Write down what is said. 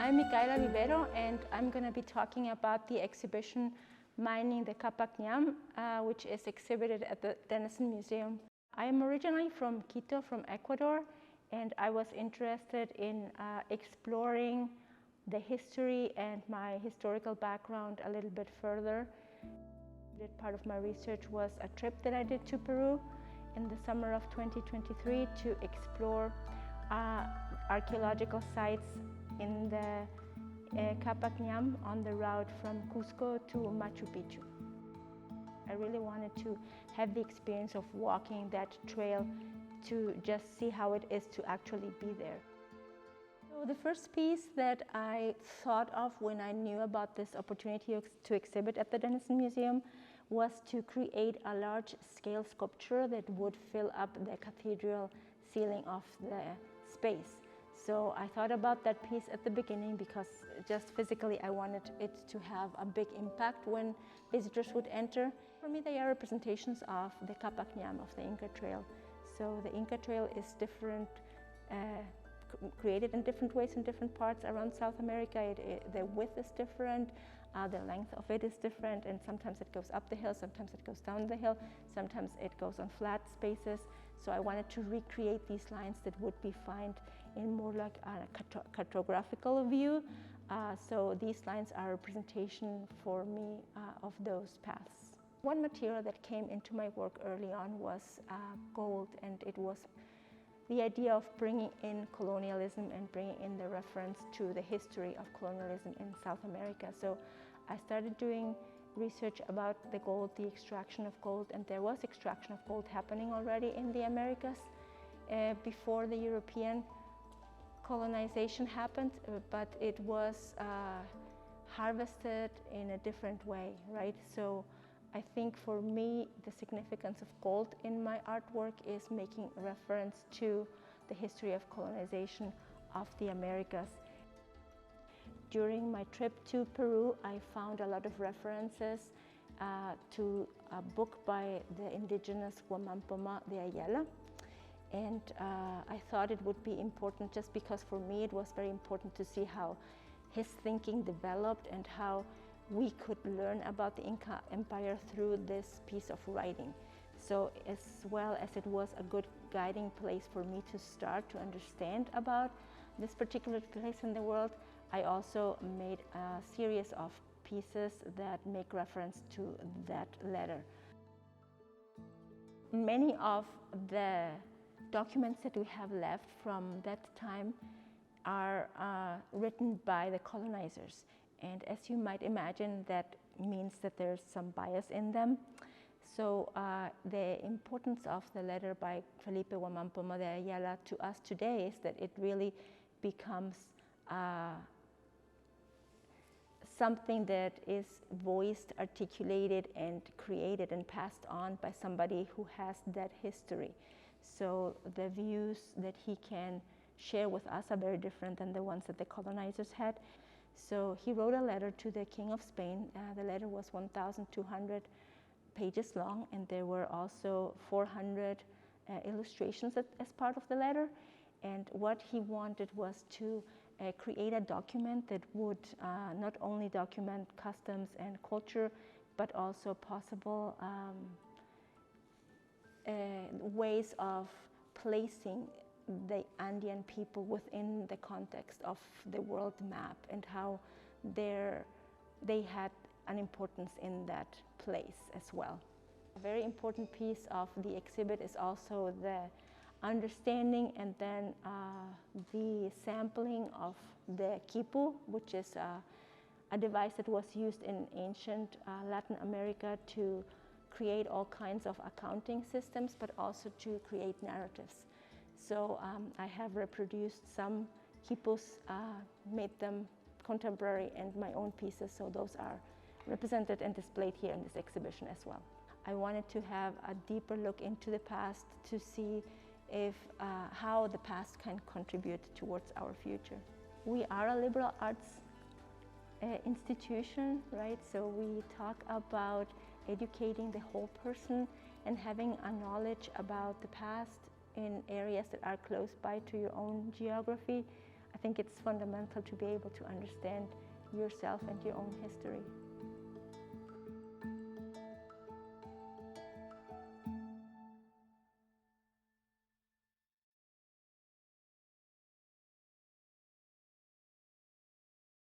I'm Micaela de Vivero, and I'm going to be talking about the exhibition Mining the Qhapaq Ñan, which is exhibited at the Denison Museum. I am originally from Quito, from Ecuador, and I was interested in exploring the history and my historical background a little bit further. Part of my research was a trip that I did to Peru in the summer of 2023 to explore archaeological sites in the Qhapaq Ñan on the route from Cusco to Machu Picchu. I really wanted to have the experience of walking that trail to just see how it is to actually be there. So the first piece that I thought of when I knew about this opportunity to exhibit at the Denison Museum was to create a large-scale sculpture that would fill up the cathedral ceiling of the space. So I thought about that piece at the beginning because just physically I wanted it to have a big impact when visitors would enter. For me, they are representations of the Qhapaq Ñan, of the Inka Trail. So the Inka Trail is different, created in different ways in different parts around South America. The width is different, the length of it is different, and sometimes it goes up the hill, sometimes it goes down the hill, sometimes it goes on flat spaces. So I wanted to recreate these lines that would be found in more like a cartographical view. So these lines are a representation for me of those paths. One material that came into my work early on was gold, and it was the idea of bringing in colonialism and bringing in the reference to the history of colonialism in South America. So I started doing research about the gold, the extraction of gold, and there was extraction of gold happening already in the Americas before the European colonization happened, but it was harvested in a different way, right? So I think for me, the significance of gold in my artwork is making reference to the history of colonization of the Americas. During my trip to Peru, I found a lot of references to a book by the indigenous Guamampoma de Ayala. And I thought it would be important just because for me it was very important to see how his thinking developed and how we could learn about the Inca Empire through this piece of writing. So as well as it was a good guiding place for me to start to understand about this particular place in the world, I also made a series of pieces that make reference to that letter. Many of the documents that we have left from that time are written by the colonizers. And as you might imagine, that means that there's some bias in them. So the importance of the letter by Felipe Guamampoma de Ayala to us today is that it really becomes something that is voiced, articulated, and created and passed on by somebody who has that history. So the views that he can share with us are very different than the ones that the colonizers had. So he wrote a letter to the King of Spain. The letter was 1,200 pages long, and there were also 400 illustrations as part of the letter. And what he wanted was to create a document that would not only document customs and culture, but also possible ways of placing the Andean people within the context of the world map and how they had an importance in that place as well. A very important piece of the exhibit is also the understanding and then the sampling of the quipu, which is a device that was used in ancient Latin America to create all kinds of accounting systems, but also to create narratives. So I have reproduced some quipus, made them contemporary, and my own pieces, so those are represented and displayed here in this exhibition as well. I wanted to have a deeper look into the past to see how the past can contribute towards our future. We are a liberal arts institution, right? So we talk about educating the whole person and having a knowledge about the past in areas that are close by to your own geography. I think it's fundamental to be able to understand yourself and your own history.